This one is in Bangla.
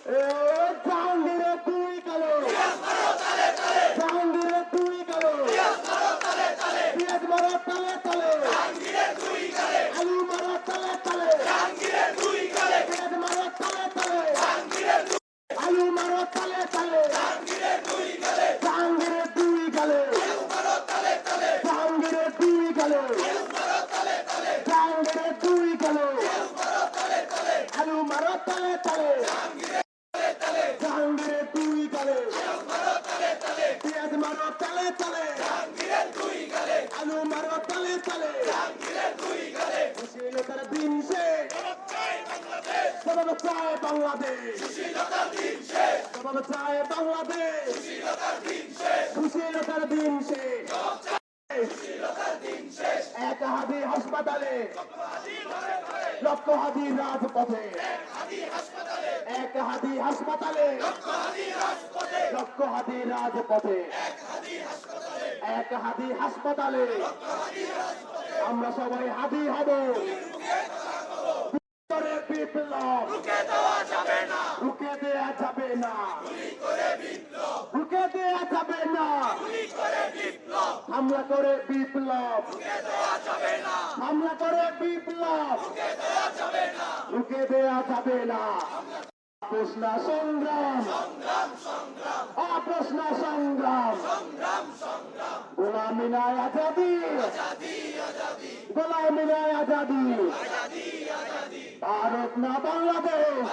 জাহাঙ্গীরের দুই কালো, জাহাঙ্গীরের দুই কালো, পিয়াজ মারো তালে তালে, আলু মারো তালে তালে, পিয়াজ মারো তালে তালে, আলু মারো তালে তালে, জাহাঙ্গীরের দুই কালো, জাহাঙ্গীরের দুই কালো, জাহাঙ্গীরের দুই কালো, আলু মারো তালে তালে, জাহাঙ্গীরের দুই কালো, পিয়াজ মারো তালে তালে, আলু মারো তালে তালে, সুশীলতার দিন শেষ, সবাব চায় বাংলাদেশ, সবাব চায় বাংলাদেশ, সুশীলতার দিন শেষ, এক হাদি হাসপাতালে, লক্ষ হাদি রাজপথে, এক হাদি হাসপাতালে, লক্ষ হাদি রাজপথে, এক হাদি হাসপাতালে, আমরা সবাই হাদি হব, বিপ্লব রুখে দেওয়া যাবে না, রুখে দেওয়া যাবে না, হামলা করে বিপ্লব, হামলা করে বিপ্লব, রুখে দেওয়া যাবে না। আপোষ না সংগ্রাম, আপোষ না সংগ্রাম, গোলামি নাই আজাদি, গোলামি নাই আজাদি, ভারত না বাংলাদেশ।